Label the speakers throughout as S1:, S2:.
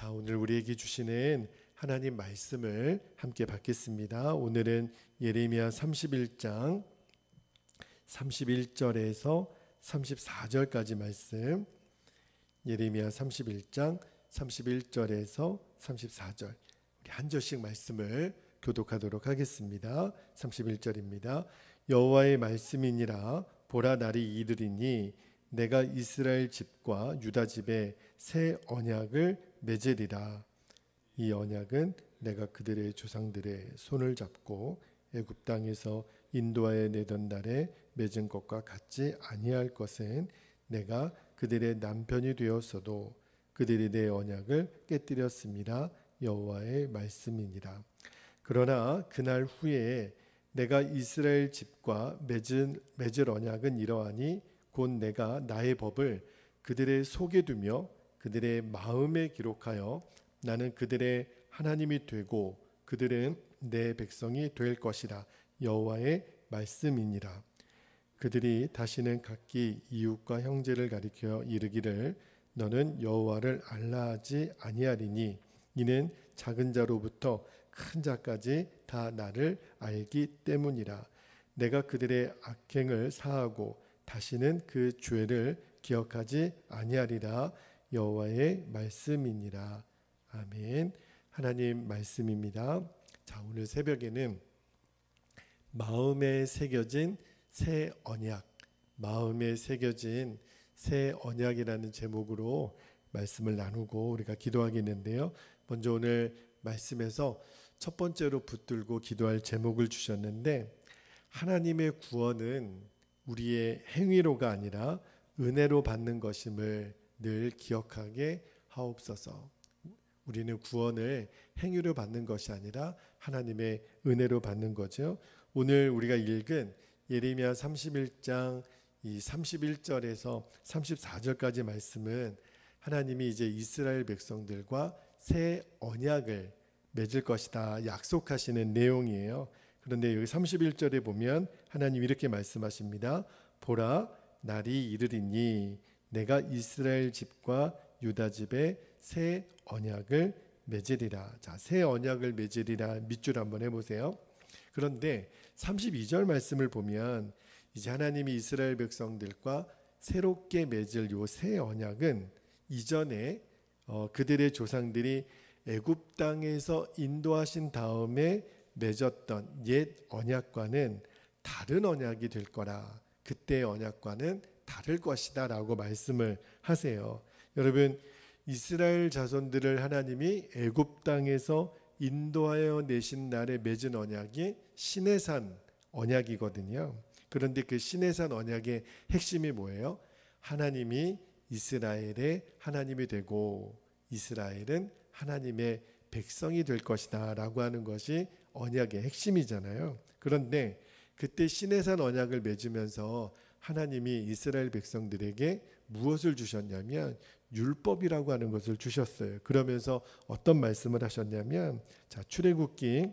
S1: 자, 오늘 우리에게 주시는 하나님 말씀을 함께 받겠습니다. 오늘은 예레미야 31장 31절에서 34절까지 말씀, 예레미야 31장 31절에서 34절, 우리 한 절씩 말씀을 교독하도록 하겠습니다. 31절입니다. 여호와의 말씀이니라. 보라, 날이 이르리니 내가 이스라엘 집과 유다 집에 새 언약을 맺으리라. 이 언약은 내가 그들의 조상들의 손을 잡고 애굽 땅에서 인도하여 내던 날에 맺은 것과 같지 아니할 것은 내가 그들의 남편이 되었어도 그들이 내 언약을 깨뜨렸습니다. 여호와의 말씀이니라. 그러나 그날 후에 내가 이스라엘 집과 맺을 언약은 이러하니 곧 내가 나의 법을 그들의 속에 두며 그들의 마음에 기록하여 나는 그들의 하나님이 되고 그들은 내 백성이 될 것이라. 여호와의 말씀이니라. 그들이 다시는 각기 이웃과 형제를 가리켜 이르기를 너는 여호와를 알라 하지 아니하리니 이는 작은 자로부터 큰 자까지 다 나를 알기 때문이라. 내가 그들의 악행을 사하고 다시는 그 죄를 기억하지 아니하리라. 여호와의 말씀이니라. 아멘. 하나님 말씀입니다. 자, 오늘 새벽에는 마음에 새겨진 새 언약, 마음에 새겨진 새 언약이라는 제목으로 말씀을 나누고 우리가 기도하겠는데요. 먼저 오늘 말씀에서 첫 번째로 붙들고 기도할 제목을 주셨는데, 하나님의 구원은 우리의 행위로가 아니라 은혜로 받는 것임을 늘 기억하게 하옵소서. 우리는 구원을 행위로 받는 것이 아니라 하나님의 은혜로 받는 거죠. 오늘 우리가 읽은 예레미야 31장 이 31절에서 34절까지 말씀은 하나님이 이제 이스라엘 백성들과 새 언약을 맺을 것이다 약속하시는 내용이에요. 그런데 여기 31절에 보면 하나님 이렇게 말씀하십니다. 보라, 날이 이르리니 내가 이스라엘 집과 유다 집에 새 언약을 맺으리라. 자, 새 언약을 맺으리라 밑줄 한번 해보세요. 그런데 32절 말씀을 보면 이제 하나님이 이스라엘 백성들과 새롭게 맺을 요 새 언약은 이전에 그들의 조상들이 애굽 땅에서 인도하신 다음에 맺었던 옛 언약과는 다른 언약이 될 거라. 그때의 언약과는 다를 것이다 라고 말씀을 하세요. 여러분, 이스라엘 자손들을 하나님이 애굽 땅에서 인도하여 내신 날에 맺은 언약이 시내산 언약이거든요. 그런데 그 시내산 언약의 핵심이 뭐예요? 하나님이 이스라엘의 하나님이 되고 이스라엘은 하나님의 백성이 될 것이다 라고 하는 것이 언약의 핵심이잖아요. 그런데 그때 시내산 언약을 맺으면서 하나님이 이스라엘 백성들에게 무엇을 주셨냐면 율법이라고 하는 것을 주셨어요. 그러면서 어떤 말씀을 하셨냐면, 자, 출애굽기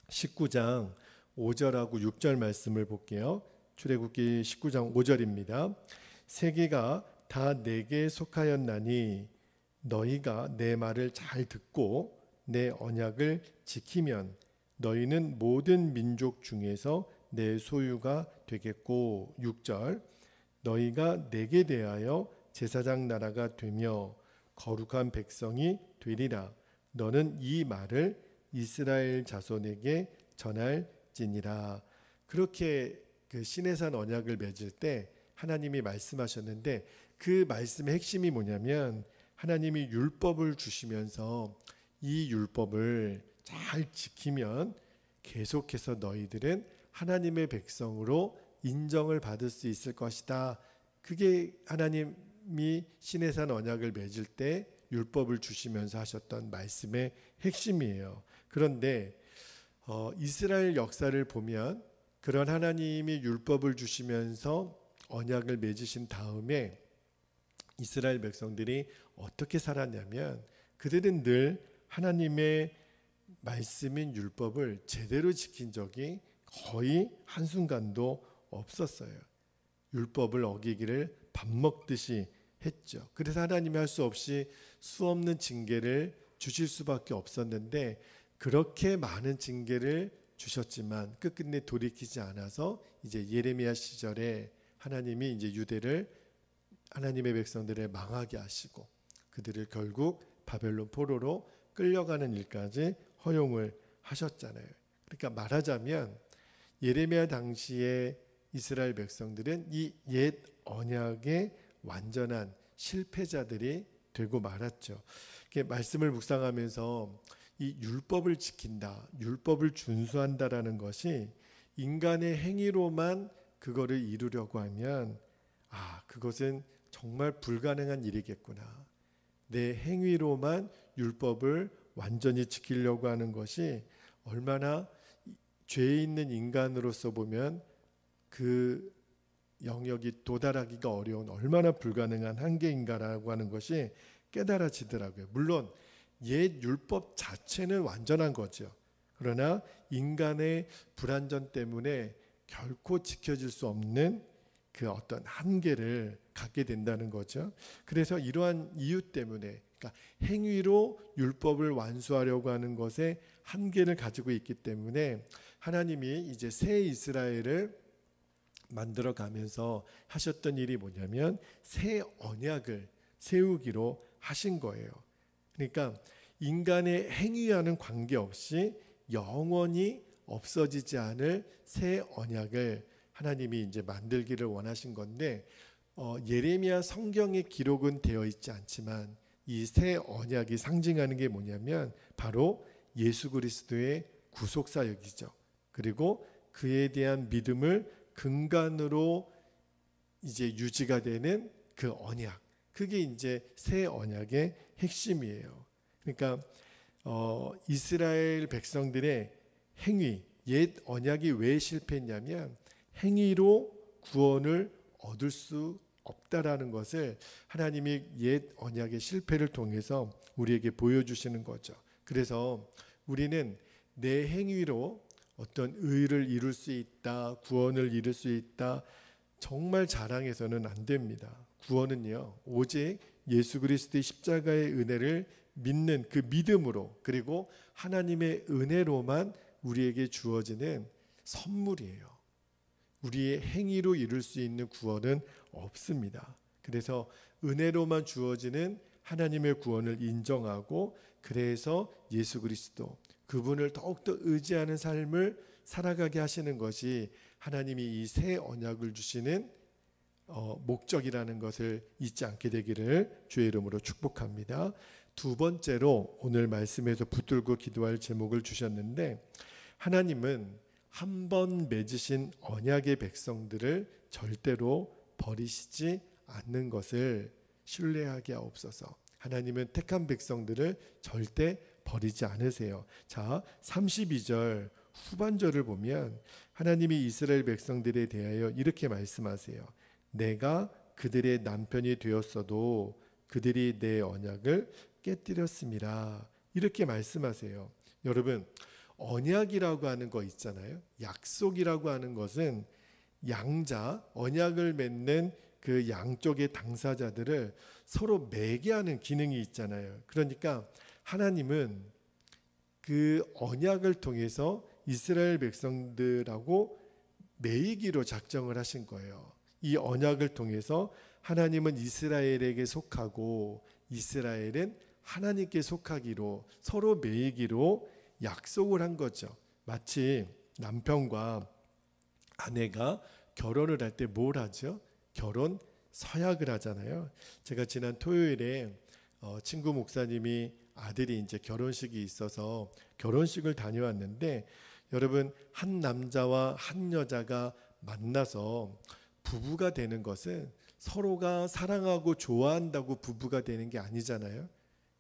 S1: 19장 5절하고 6절 말씀을 볼게요. 출애굽기 19장 5절입니다. 세계가 다 내게 속하였나니 너희가 내 말을 잘 듣고 내 언약을 지키면 너희는 모든 민족 중에서 내 소유가 되겠고. 6절, 너희가 내게 대하여 제사장 나라가 되며 거룩한 백성이 되리라. 너는 이 말을 이스라엘 자손에게 전할지니라. 그렇게 그 시내산 언약을 맺을 때 하나님이 말씀하셨는데, 그 말씀의 핵심이 뭐냐면 하나님이 율법을 주시면서 이 율법을 잘 지키면 계속해서 너희들은 하나님의 백성으로 인정을 받을 수 있을 것이다. 그게 하나님이 시내산 언약을 맺을 때 율법을 주시면서 하셨던 말씀의 핵심이에요. 그런데 이스라엘 역사를 보면 그런 하나님이 율법을 주시면서 언약을 맺으신 다음에 이스라엘 백성들이 어떻게 살았냐면, 그들은 늘 하나님의 말씀인 율법을 제대로 지킨 적이 거의 한순간도 없었어요. 율법을 어기기를 밥 먹듯이 했죠. 그래서 하나님이 할 수 없이 수없는 징계를 주실 수밖에 없었는데, 그렇게 많은 징계를 주셨지만 끝끝내 돌이키지 않아서 이제 예레미야 시절에 하나님이 이제 유대를, 하나님의 백성들을 망하게 하시고 그들을 결국 바벨론 포로로 끌려가는 일까지 허용을 하셨잖아요. 그러니까 말하자면 예레미야 당시에 이스라엘 백성들은 이 옛 언약의 완전한 실패자들이 되고 말았죠. 말씀을 묵상하면서 이 율법을 지킨다, 율법을 준수한다라는 것이 인간의 행위로만 그거를 이루려고 하면 그것은 정말 불가능한 일이겠구나. 내 행위로만 율법을 완전히 지키려고 하는 것이 얼마나 죄 있는 인간으로서 보면 그 영역이 도달하기가 어려운 얼마나 불가능한 한계인가라고 하는 것이 깨달아지더라고요. 물론 옛 율법 자체는 완전한 거죠. 그러나 인간의 불완전 때문에 결코 지켜질 수 없는 그 어떤 한계를 갖게 된다는 거죠. 그래서 이러한 이유 때문에, 그러니까 행위로 율법을 완수하려고 하는 것에 한계를 가지고 있기 때문에 하나님이 이제 새 이스라엘을 만들어 가면서 하셨던 일이 뭐냐면 새 언약을 세우기로 하신 거예요. 그러니까 인간의 행위와는 관계없이 영원히 없어지지 않을 새 언약을 하나님이 이제 만들기를 원하신 건데, 예레미야 성경의 기록은 되어 있지 않지만 이 새 언약이 상징하는 게 뭐냐면 바로 예수 그리스도의 구속 사역이죠. 그리고 그에 대한 믿음을 근간으로 이제 유지가 되는 그 언약, 그게 이제 새 언약의 핵심이에요. 그러니까 이스라엘 백성들의 행위, 옛 언약이 왜 실패했냐면 행위로 구원을 얻을 수 없다라는 것을 하나님이 옛 언약의 실패를 통해서 우리에게 보여주시는 거죠. 그래서 우리는 내 행위로 어떤 의를 이룰 수 있다, 구원을 이룰 수 있다, 정말 자랑해서는 안 됩니다. 구원은요, 오직 예수 그리스도의 십자가의 은혜를 믿는 그 믿음으로, 그리고 하나님의 은혜로만 우리에게 주어지는 선물이에요. 우리의 행위로 이룰 수 있는 구원은 없습니다. 그래서 은혜로만 주어지는 하나님의 구원을 인정하고, 그래서 예수 그리스도, 그분을 더욱더 의지하는 삶을 살아가게 하시는 것이 하나님이 이 새 언약을 주시는 목적이라는 것을 잊지 않게 되기를 주의 이름으로 축복합니다. 두 번째로 오늘 말씀에서 붙들고 기도할 제목을 주셨는데, 하나님은 한 번 맺으신 언약의 백성들을 절대로 버리시지 않는 것을 신뢰하게 하옵소서. 하나님은 택한 백성들을 절대 버리지 않으세요. 자, 32절 후반절을 보면 하나님이 이스라엘 백성들에 대하여 이렇게 말씀하세요. 내가 그들의 남편이 되었어도 그들이 내 언약을 깨뜨렸습니다. 이렇게 말씀하세요. 여러분, 언약이라고 하는 거 있잖아요. 약속이라고 하는 것은 양자, 언약을 맺는 그 양쪽의 당사자들을 서로 매개하는 기능이 있잖아요. 그러니까 하나님은 그 언약을 통해서 이스라엘 백성들하고 매이기로 작정을 하신 거예요. 이 언약을 통해서 하나님은 이스라엘에게 속하고 이스라엘은 하나님께 속하기로, 서로 매이기로 약속을 한 거죠. 마치 남편과 아내가 결혼을 할 때 뭘 하죠? 결혼 서약을 하잖아요. 제가 지난 토요일에 친구 목사님이 아들이 이제 결혼식이 있어서 결혼식을 다녀왔는데, 여러분, 한 남자와 한 여자가 만나서 부부가 되는 것은 서로가 사랑하고 좋아한다고 부부가 되는 게 아니잖아요.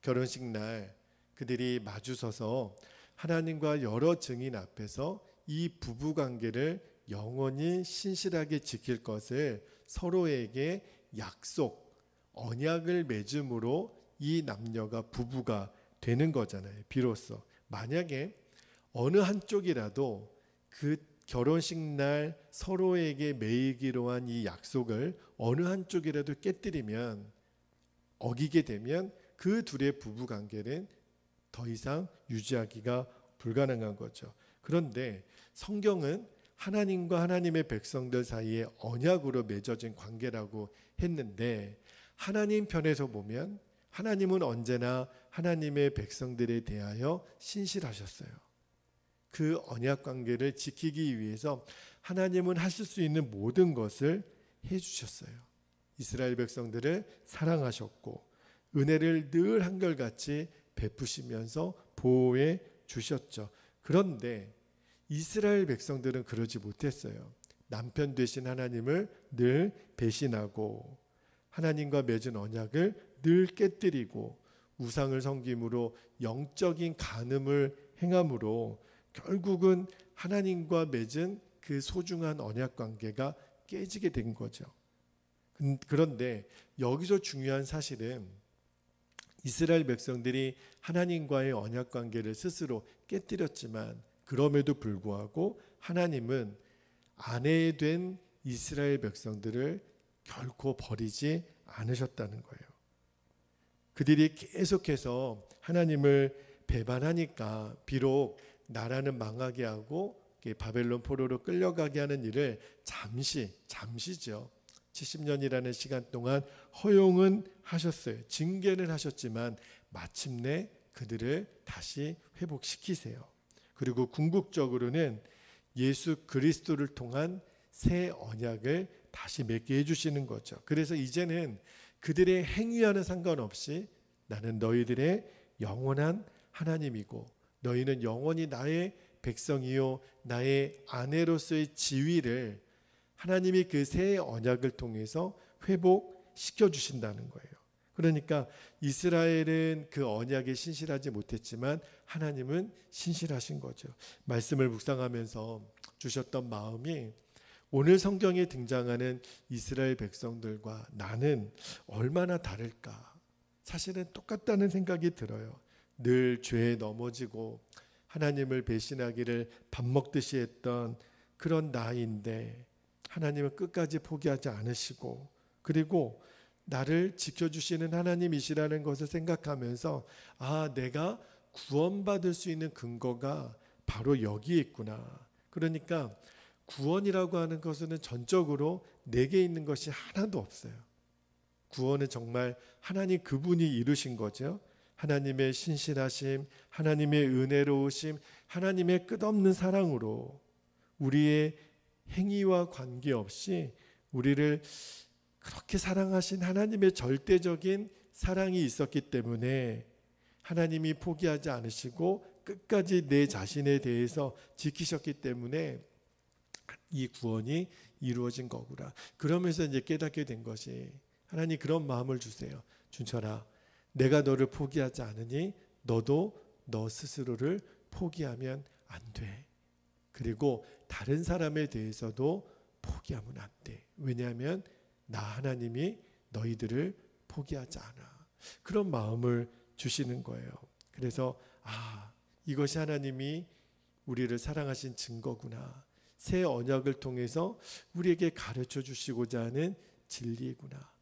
S1: 결혼식 날 그들이 마주서서 하나님과 여러 증인 앞에서 이 부부 관계를 영원히 신실하게 지킬 것을 서로에게 약속, 언약을 맺음으로 이 남녀가 부부가 되는 거잖아요. 비로소 만약에 어느 한쪽이라도 그 결혼식 날 서로에게 매이기로 한 이 약속을 어느 한쪽이라도 깨뜨리면 어기게 되면 그 둘의 부부 관계는 더 이상 유지하기가 불가능한 거죠. 그런데 성경은 하나님과 하나님의 백성들 사이에 언약으로 맺어진 관계라고 했는데, 하나님 편에서 보면 하나님은 언제나 하나님의 백성들에 대하여 신실하셨어요. 그 언약 관계를 지키기 위해서 하나님은 하실 수 있는 모든 것을 해주셨어요. 이스라엘 백성들을 사랑하셨고 은혜를 늘 한결같이 베푸시면서 보호해 주셨죠. 그런데 이스라엘 백성들은 그러지 못했어요. 남편 되신 하나님을 늘 배신하고 하나님과 맺은 언약을 늘 깨뜨리고 우상을 섬김으로 영적인 간음을 행함으로 결국은 하나님과 맺은 그 소중한 언약 관계가 깨지게 된 거죠. 그런데 여기서 중요한 사실은 이스라엘 백성들이 하나님과의 언약 관계를 스스로 깨뜨렸지만 그럼에도 불구하고 하나님은 아내 된 이스라엘 백성들을 결코 버리지 않으셨다는 거예요. 그들이 계속해서 하나님을 배반하니까 비록 나라는 망하게 하고 바벨론 포로로 끌려가게 하는 일을 잠시죠. 70년이라는 시간 동안 허용은 하셨어요. 징계는 하셨지만 마침내 그들을 다시 회복시키세요. 그리고 궁극적으로는 예수 그리스도를 통한 새 언약을 다시 맺게 해주시는 거죠. 그래서 이제는 그들의 행위와는 상관없이 나는 너희들의 영원한 하나님이고 너희는 영원히 나의 백성이요 나의 아내로서의 지위를 하나님이 그 새 언약을 통해서 회복시켜 주신다는 거예요. 그러니까 이스라엘은 그 언약에 신실하지 못했지만 하나님은 신실하신 거죠. 말씀을 묵상하면서 주셨던 마음이 오늘 성경에 등장하는 이스라엘 백성들과 나는 얼마나 다를까. 사실은 똑같다는 생각이 들어요. 늘 죄에 넘어지고 하나님을 배신하기를 밥 먹듯이 했던 그런 나인데 하나님은 끝까지 포기하지 않으시고 그리고 나를 지켜주시는 하나님이시라는 것을 생각하면서 내가 구원받을 수 있는 근거가 바로 여기에 있구나. 그러니까 구원이라고 하는 것은 전적으로 내게 있는 것이 하나도 없어요. 구원은 정말 하나님 그분이 이루신 거죠. 하나님의 신실하심, 하나님의 은혜로우심, 하나님의 끝없는 사랑으로 우리의 행위와 관계없이 우리를 그렇게 사랑하신 하나님의 절대적인 사랑이 있었기 때문에 하나님이 포기하지 않으시고 끝까지 내 자신에 대해서 지키셨기 때문에 이 구원이 이루어진 거구나. 그러면서 이제 깨닫게 된 것이 하나님 그런 마음을 주세요. 준철아, 내가 너를 포기하지 않으니 너도 너 스스로를 포기하면 안 돼. 그리고 다른 사람에 대해서도 포기하면 안 돼. 왜냐하면 나 하나님이 너희들을 포기하지 않아. 그런 마음을 주시는 거예요. 그래서 이것이 하나님이 우리를 사랑하신 증거구나. 새 언약을 통해서 우리에게 가르쳐 주시고자 하는 진리구나.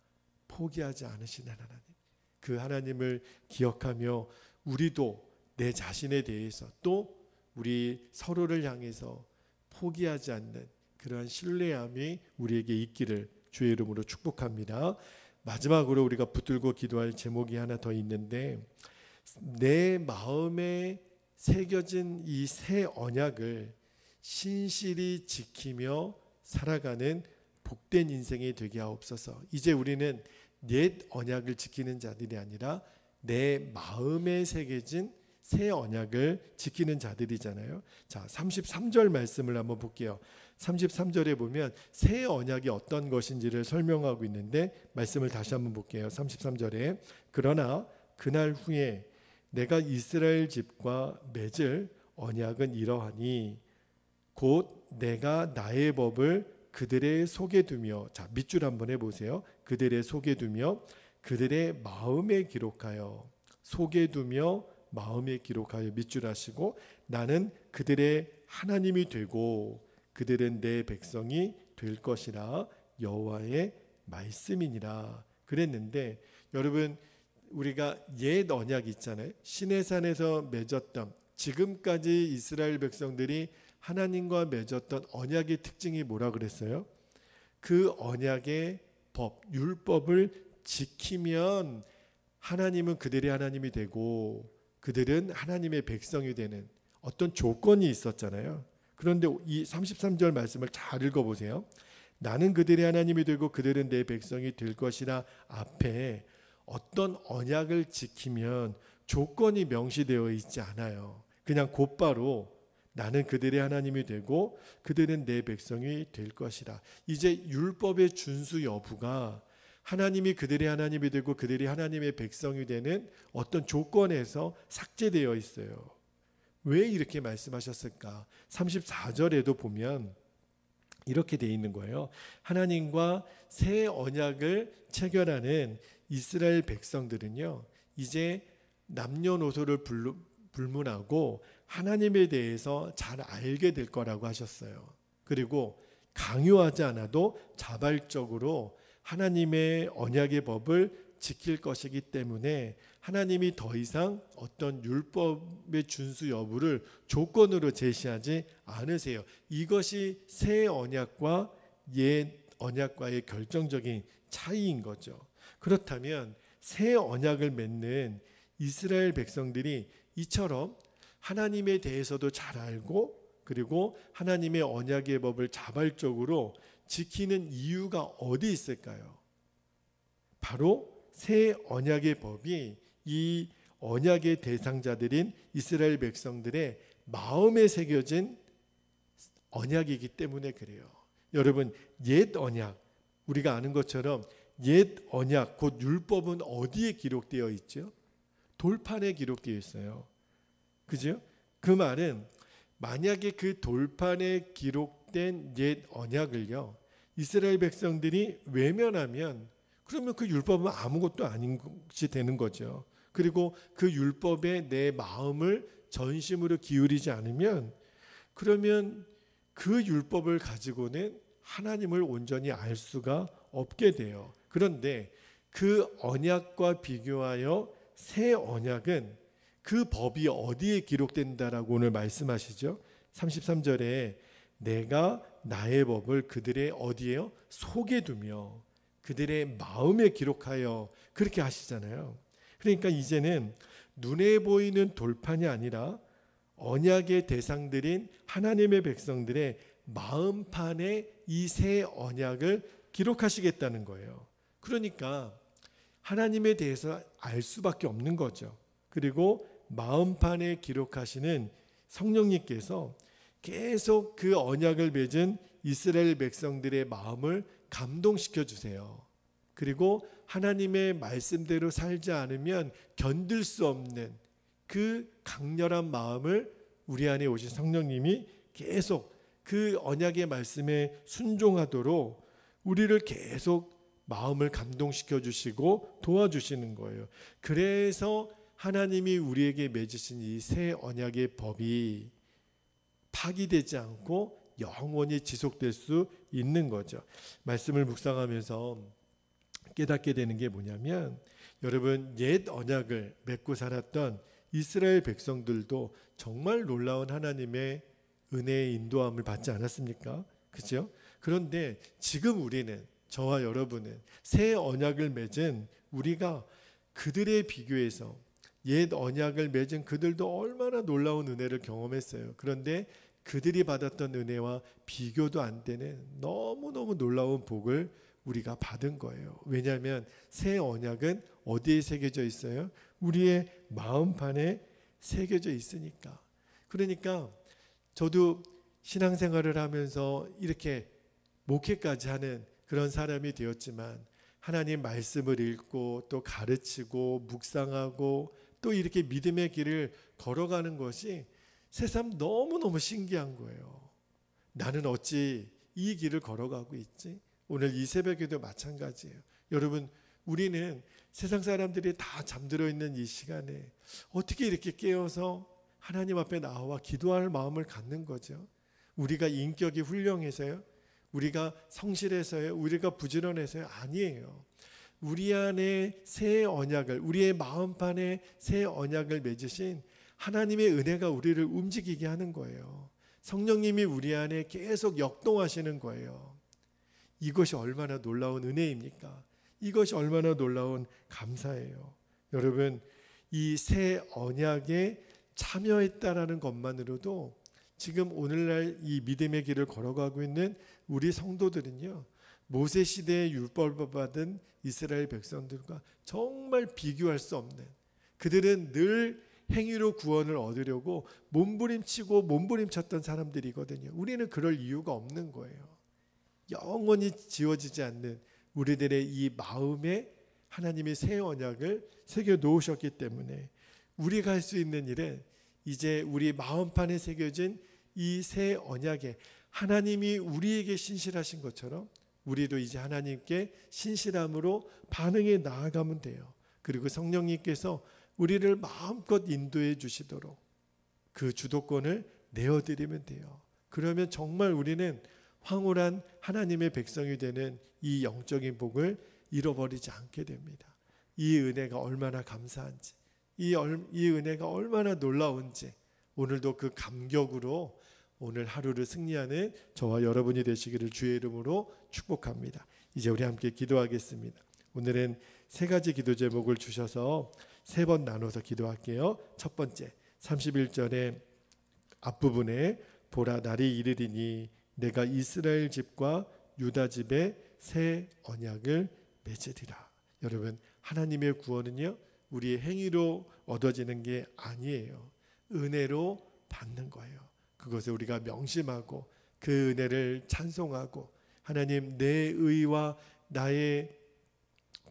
S1: 포기하지 않으시는 하나님. 그 하나님을 기억하며 우리도 내 자신에 대해서 또 우리 서로를 향해서 포기하지 않는 그러한 신뢰함이 우리에게 있기를 주의 이름으로 축복합니다. 마지막으로 우리가 붙들고 기도할 제목이 하나 더 있는데 내 마음에 새겨진 이 새 언약을 신실히 지키며 살아가는 복된 인생이 되게 하옵소서. 이제 우리는 옛 언약을 지키는 자들이 아니라 내 마음에 새겨진 새 언약을 지키는 자들이잖아요. 자, 33절 말씀을 한번 볼게요. 33절에 보면 새 언약이 어떤 것인지를 설명하고 있는데 말씀을 다시 한번 볼게요. 33절에 그러나 그날 후에 내가 이스라엘 집과 맺을 언약은 이러하니 곧 내가 나의 법을 그들의 속에 두며 자 밑줄 한번 해보세요. 그들의 속에 두며 그들의 마음에 기록하여 속에 두며 마음에 기록하여 밑줄 하시고 나는 그들의 하나님이 되고 그들은 내 백성이 될 것이라 여호와의 말씀이니라 그랬는데 여러분 우리가 옛 언약 있잖아요. 시내산에서 맺었던, 지금까지 이스라엘 백성들이 하나님과 맺었던 언약의 특징이 뭐라 그랬어요? 그 언약의 법, 율법을 지키면 하나님은 그들의 하나님이 되고 그들은 하나님의 백성이 되는 어떤 조건이 있었잖아요. 그런데 이 33절 말씀을 잘 읽어보세요. 나는 그들의 하나님이 되고 그들은 내 백성이 될 것이라 앞에 어떤 언약을 지키면 조건이 명시되어 있지 않아요. 그냥 곧바로 나는 그들의 하나님이 되고 그들은 내 백성이 될 것이라. 이제 율법의 준수 여부가 하나님이 그들의 하나님이 되고 그들이 하나님의 백성이 되는 어떤 조건에서 삭제되어 있어요. 왜 이렇게 말씀하셨을까? 34절에도 보면 이렇게 돼 있는 거예요. 하나님과 새 언약을 체결하는 이스라엘 백성들은요, 이제 남녀노소를 불문하고 하나님에 대해서 잘 알게 될 거라고 하셨어요. 그리고 강요하지 않아도 자발적으로 하나님의 언약의 법을 지킬 것이기 때문에 하나님이 더 이상 어떤 율법의 준수 여부를 조건으로 제시하지 않으세요. 이것이 새 언약과 옛 언약과의 결정적인 차이인 거죠. 그렇다면 새 언약을 맺는 이스라엘 백성들이 이처럼 하나님에 대해서도 잘 알고 그리고 하나님의 언약의 법을 자발적으로 지키는 이유가 어디 있을까요? 바로 새 언약의 법이 이 언약의 대상자들인 이스라엘 백성들의 마음에 새겨진 언약이기 때문에 그래요. 여러분, 옛 언약, 우리가 아는 것처럼 옛 언약, 곧 율법은 어디에 기록되어 있죠? 돌판에 기록되어 있어요. 그죠? 그 말은 만약에 그 돌판에 기록된 옛 언약을요, 이스라엘 백성들이 외면하면 그러면 그 율법은 아무것도 아닌 것이 되는 거죠. 그리고 그 율법에 내 마음을 전심으로 기울이지 않으면 그러면 그 율법을 가지고는 하나님을 온전히 알 수가 없게 돼요. 그런데 그 언약과 비교하여 새 언약은 그 법이 어디에 기록된다라고 오늘 말씀하시죠? 33절에 내가 나의 법을 그들의 어디에요? 속에 두며 그들의 마음에 기록하여, 그렇게 하시잖아요. 그러니까 이제는 눈에 보이는 돌판이 아니라 언약의 대상들인 하나님의 백성들의 마음판에 이 새 언약을 기록하시겠다는 거예요. 그러니까 하나님에 대해서 알 수밖에 없는 거죠. 그리고 마음판에 기록하시는 성령님께서 계속 그 언약을 맺은 이스라엘 백성들의 마음을 감동시켜 주세요. 그리고 하나님의 말씀대로 살지 않으면 견딜 수 없는 그 강렬한 마음을 우리 안에 오신 성령님이 계속 그 언약의 말씀에 순종하도록 우리를 계속 마음을 감동시켜 주시고 도와주시는 거예요. 그래서 하나님이 우리에게 맺으신 이 새 언약의 법이 파기되지 않고 영원히 지속될 수 있는 거죠. 말씀을 묵상하면서 깨닫게 되는 게 뭐냐면, 여러분, 옛 언약을 맺고 살았던 이스라엘 백성들도 정말 놀라운 하나님의 은혜의 인도함을 받지 않았습니까? 그렇죠? 그런데 지금 우리는, 저와 여러분은 새 언약을 맺은 우리가 그들에 비교해서 옛 언약을 맺은 그들도 얼마나 놀라운 은혜를 경험했어요. 그런데 그들이 받았던 은혜와 비교도 안 되는 너무너무 놀라운 복을 우리가 받은 거예요. 왜냐하면 새 언약은 어디에 새겨져 있어요? 우리의 마음판에 새겨져 있으니까. 그러니까 저도 신앙생활을 하면서 이렇게 목회까지 하는 그런 사람이 되었지만, 하나님 말씀을 읽고 또 가르치고 묵상하고 또 이렇게 믿음의 길을 걸어가는 것이 새삼 너무너무 신기한 거예요. 나는 어찌 이 길을 걸어가고 있지? 오늘 이 새벽에도 마찬가지예요. 여러분, 우리는 세상 사람들이 다 잠들어 있는 이 시간에 어떻게 이렇게 깨어서 하나님 앞에 나와 기도할 마음을 갖는 거죠? 우리가 인격이 훌륭해서요? 우리가 성실해서요? 우리가 부지런해서요? 아니에요. 우리 안에 새 언약을, 우리의 마음판에 새 언약을 맺으신 하나님의 은혜가 우리를 움직이게 하는 거예요. 성령님이 우리 안에 계속 역동하시는 거예요. 이것이 얼마나 놀라운 은혜입니까? 이것이 얼마나 놀라운 감사예요. 여러분, 이 새 언약에 참여했다라는 것만으로도 지금 오늘날 이 믿음의 길을 걸어가고 있는 우리 성도들은요, 모세 시대의 율법을 받은 이스라엘 백성들과 정말 비교할 수 없는, 그들은 늘 행위로 구원을 얻으려고 몸부림치고 몸부림쳤던 사람들이거든요. 우리는 그럴 이유가 없는 거예요. 영원히 지워지지 않는 우리들의 이 마음에 하나님이 새 언약을 새겨 놓으셨기 때문에 우리가 할 수 있는 일은 이제 우리 마음판에 새겨진 이 새 언약에 하나님이 우리에게 신실하신 것처럼 우리도 이제 하나님께 신실함으로 반응해 나아가면 돼요. 그리고 성령님께서 우리를 마음껏 인도해 주시도록 그 주도권을 내어드리면 돼요. 그러면 정말 우리는 황홀한 하나님의 백성이 되는 이 영적인 복을 잃어버리지 않게 됩니다. 이 은혜가 얼마나 감사한지, 이 은혜가 얼마나 놀라운지 오늘도 그 감격으로 오늘 하루를 승리하는 저와 여러분이 되시기를 주의 이름으로 축복합니다. 이제 우리 함께 기도하겠습니다. 오늘은 세 가지 기도 제목을 주셔서 세 번 나눠서 기도할게요. 첫 번째, 31절의 앞부분에 보라 날이 이르리니 내가 이스라엘 집과 유다 집에 새 언약을 맺으리라. 여러분, 하나님의 구원은요, 우리의 행위로 얻어지는 게 아니에요. 은혜로 받는 거예요. 그것을 우리가 명심하고 그 은혜를 찬송하고 하나님, 내 의와 나의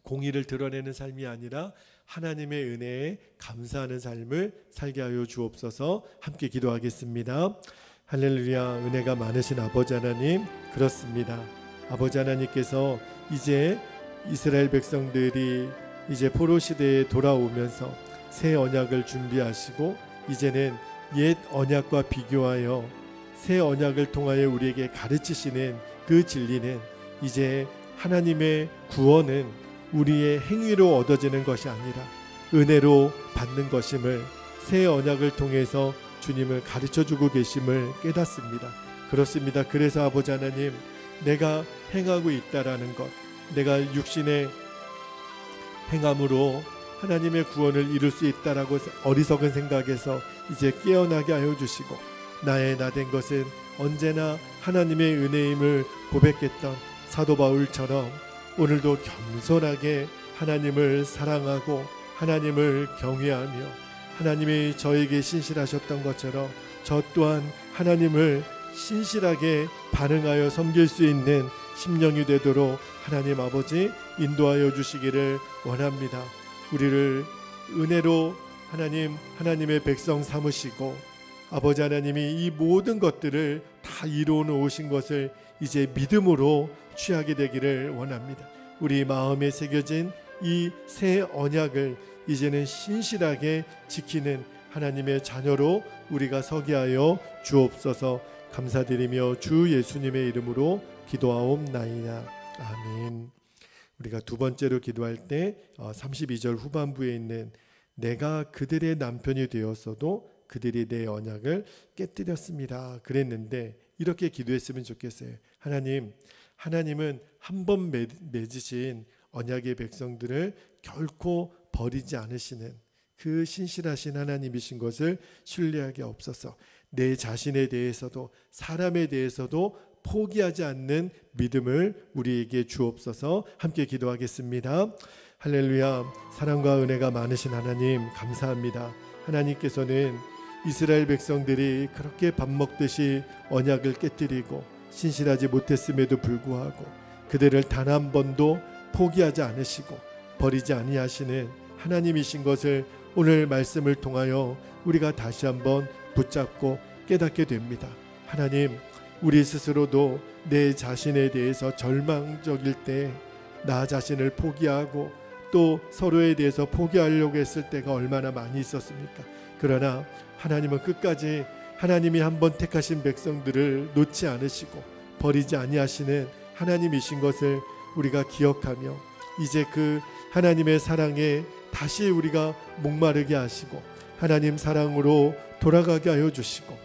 S1: 공의를 드러내는 삶이 아니라 하나님의 은혜에 감사하는 삶을 살게 하여 주옵소서. 함께 기도하겠습니다. 할렐루야. 은혜가 많으신 아버지 하나님, 그렇습니다. 아버지 하나님께서 이제 이스라엘 백성들이 이제 포로 시대에 돌아오면서 새 언약을 준비하시고 이제는 옛 언약과 비교하여 새 언약을 통하여 우리에게 가르치시는 그 진리는 이제 하나님의 구원은 우리의 행위로 얻어지는 것이 아니라 은혜로 받는 것임을 새 언약을 통해서 주님을 가르쳐주고 계심을 깨닫습니다. 그렇습니다. 그래서 아버지 하나님, 내가 행하고 있다라는 것, 내가 육신의 행함으로 하나님의 구원을 이룰 수 있다라고 어리석은 생각에서 이제 깨어나게 하여 주시고, 나의 나된 것은 언제나 하나님의 은혜임을 고백했던 사도 바울처럼 오늘도 겸손하게 하나님을 사랑하고 하나님을 경외하며 하나님이 저에게 신실하셨던 것처럼 저 또한 하나님을 신실하게 반응하여 섬길 수 있는 심령이 되도록 하나님 아버지 인도하여 주시기를 원합니다. 우리를 은혜로 하나님의 백성 삼으시고 아버지 하나님이 이 모든 것들을 다 이루어 놓으신 것을 이제 믿음으로 취하게 되기를 원합니다. 우리 마음에 새겨진 이 새 언약을 이제는 신실하게 지키는 하나님의 자녀로 우리가 서게 하여 주옵소서. 감사드리며 주 예수님의 이름으로 기도하옵나이다. 아멘. 우리가 두 번째로 기도할 때 32절 후반부에 있는 내가 그들의 남편이 되었어도 그들이 내 언약을 깨뜨렸습니다 그랬는데, 이렇게 기도했으면 좋겠어요. 하나님은 한 번 맺으신 언약의 백성들을 결코 버리지 않으시는 그 신실하신 하나님이신 것을 신뢰하게 없어서 내 자신에 대해서도 사람에 대해서도 포기하지 않는 믿음을 우리에게 주옵소서. 함께 기도하겠습니다. 할렐루야. 사랑과 은혜가 많으신 하나님 감사합니다. 하나님께서는 이스라엘 백성들이 그렇게 밥 먹듯이 언약을 깨뜨리고 신실하지 못했음에도 불구하고 그들을 단 한 번도 포기하지 않으시고 버리지 아니하시는 하나님이신 것을 오늘 말씀을 통하여 우리가 다시 한번 붙잡고 깨닫게 됩니다. 하나님, 우리 스스로도 내 자신에 대해서 절망적일 때 나 자신을 포기하고 또 서로에 대해서 포기하려고 했을 때가 얼마나 많이 있었습니까? 그러나 하나님은 끝까지 하나님이 한번 택하신 백성들을 놓지 않으시고 버리지 아니하시는 하나님이신 것을 우리가 기억하며 이제 그 하나님의 사랑에 다시 우리가 목마르게 하시고 하나님 사랑으로 돌아가게 하여 주시고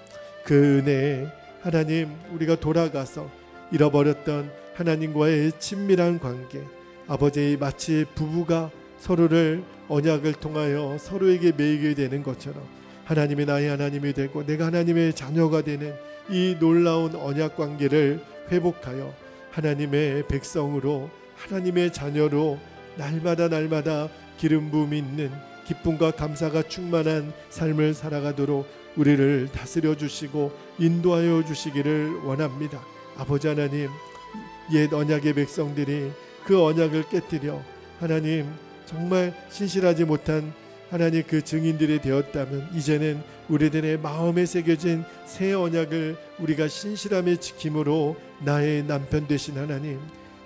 S1: 그 은혜에 하나님 우리가 돌아가서 잃어버렸던 하나님과의 친밀한 관계, 아버지 마치 부부가 서로를 언약을 통하여 서로에게 매이게 되는 것처럼 하나님이 나의 하나님이 되고 내가 하나님의 자녀가 되는 이 놀라운 언약 관계를 회복하여 하나님의 백성으로 하나님의 자녀로 날마다 기름 부음이 있는 기쁨과 감사가 충만한 삶을 살아가도록 우리를 다스려 주시고 인도하여 주시기를 원합니다. 아버지 하나님, 옛 언약의 백성들이 그 언약을 깨뜨려 하나님 정말 신실하지 못한 하나님 그 증인들이 되었다면 이제는 우리들의 마음에 새겨진 새 언약을 우리가 신실함에 지킴으로 나의 남편 되신 하나님,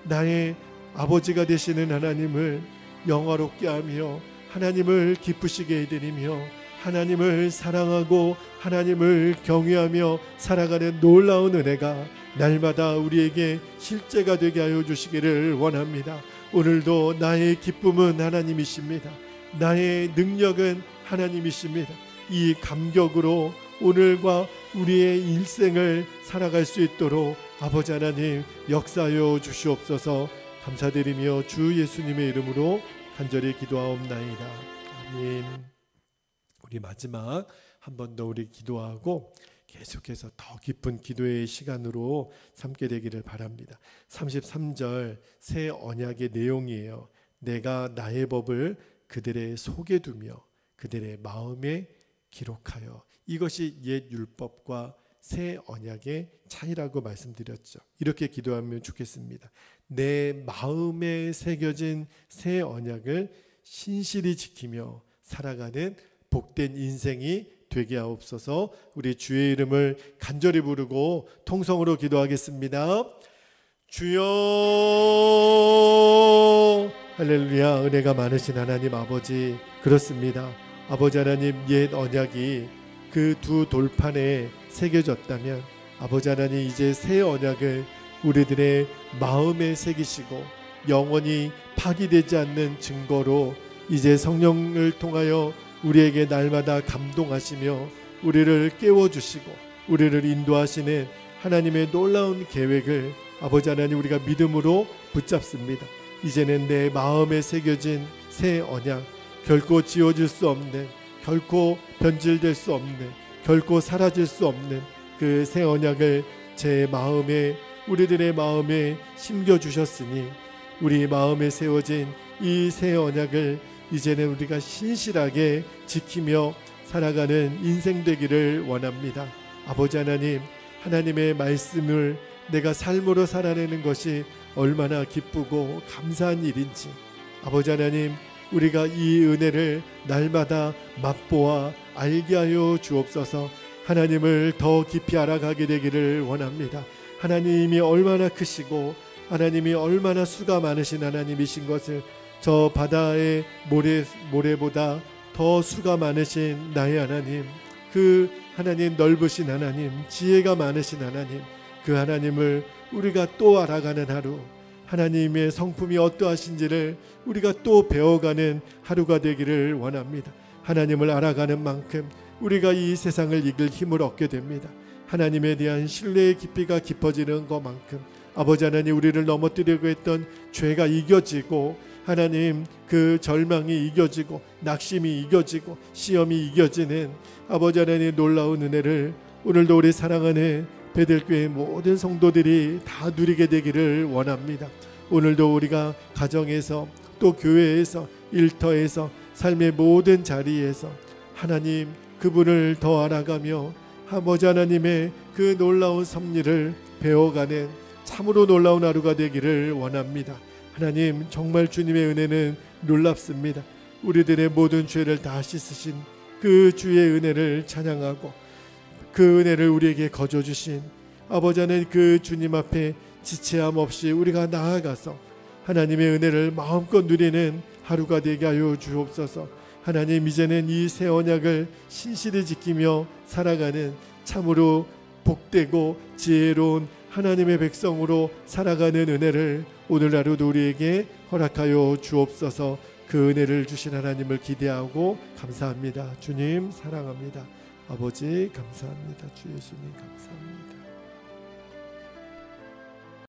S1: 나의 아버지가 되시는 하나님을 영화롭게 하며 하나님을 기쁘시게 해드리며 하나님을 사랑하고 하나님을 경외하며 살아가는 놀라운 은혜가 날마다 우리에게 실제가 되게 하여 주시기를 원합니다. 오늘도 나의 기쁨은 하나님이십니다. 나의 능력은 하나님이십니다. 이 감격으로 오늘과 우리의 일생을 살아갈 수 있도록 아버지 하나님 역사하여 주시옵소서. 감사드리며 주 예수님의 이름으로 간절히 기도하옵나이다. 아멘. 우리 마지막 한 번 더 우리 기도하고 계속해서 더 깊은 기도의 시간으로 삼게 되기를 바랍니다. 33절 새 언약의 내용이에요. 내가 나의 법을 그들의 속에 두며 그들의 마음에 기록하여. 이것이 옛 율법과 새 언약의 차이라고 말씀드렸죠. 이렇게 기도하면 좋겠습니다. 내 마음에 새겨진 새 언약을 신실히 지키며 살아가는 복된 인생이 되게 하옵소서. 우리 주의 이름을 간절히 부르고 통성으로 기도하겠습니다. 주여, 할렐루야. 은혜가 많으신 하나님 아버지, 그렇습니다. 아버지 하나님, 옛 언약이 그 두 돌판에 새겨졌다면 아버지 하나님 이제 새 언약을 우리들의 마음에 새기시고 영원히 파기되지 않는 증거로 이제 성령을 통하여 우리에게 날마다 감동하시며 우리를 깨워주시고 우리를 인도하시는 하나님의 놀라운 계획을 아버지 하나님 우리가 믿음으로 붙잡습니다. 이제는 내 마음에 새겨진 새 언약, 결코 지워질 수 없는, 결코 변질될 수 없는, 결코 사라질 수 없는 그 새 언약을 제 마음에, 우리들의 마음에 심겨주셨으니 우리 마음에 세워진 이 새 언약을 이제는 우리가 신실하게 지키며 살아가는 인생 되기를 원합니다. 아버지 하나님, 하나님의 말씀을 내가 삶으로 살아내는 것이 얼마나 기쁘고 감사한 일인지 아버지 하나님, 우리가 이 은혜를 날마다 맛보아 알게 하여 주옵소서. 하나님을 더 깊이 알아가게 되기를 원합니다. 하나님이 얼마나 크시고 하나님이 얼마나 수가 많으신 하나님이신 것을 저 바다의 모래보다 더 수가 많으신 나의 하나님, 그 하나님 넓으신 하나님, 지혜가 많으신 하나님, 그 하나님을 우리가 또 알아가는 하루, 하나님의 성품이 어떠하신지를 우리가 또 배워가는 하루가 되기를 원합니다. 하나님을 알아가는 만큼 우리가 이 세상을 이길 힘을 얻게 됩니다. 하나님에 대한 신뢰의 깊이가 깊어지는 것만큼 아버지 하나님, 우리를 넘어뜨리려고 했던 죄가 이겨지고 하나님 그 절망이 이겨지고 낙심이 이겨지고 시험이 이겨지는 아버지 하나님 놀라운 은혜를 오늘도 우리 사랑하는 베들교회 모든 성도들이 다 누리게 되기를 원합니다. 오늘도 우리가 가정에서 또 교회에서 일터에서 삶의 모든 자리에서 하나님 그분을 더 알아가며 아버지 하나님의 그 놀라운 섭리를 배워가는 참으로 놀라운 하루가 되기를 원합니다. 하나님, 정말 주님의 은혜는 놀랍습니다. 우리들의 모든 죄를 다 씻으신 그 주의 은혜를 찬양하고 그 은혜를 우리에게 거저 주신 아버지 하나님, 그 주님 앞에 지체함 없이 우리가 나아가서 하나님의 은혜를 마음껏 누리는 하루가 되게 하여 주옵소서. 하나님, 이제는 이 새 언약을 신실히 지키며 살아가는 참으로 복되고 지혜로운 하나님의 백성으로 살아가는 은혜를 오늘 하루도 우리에게 허락하여 주옵소서. 그 은혜를 주신 하나님을 기대하고 감사합니다. 주님 사랑합니다. 아버지 감사합니다. 주 예수님 감사합니다.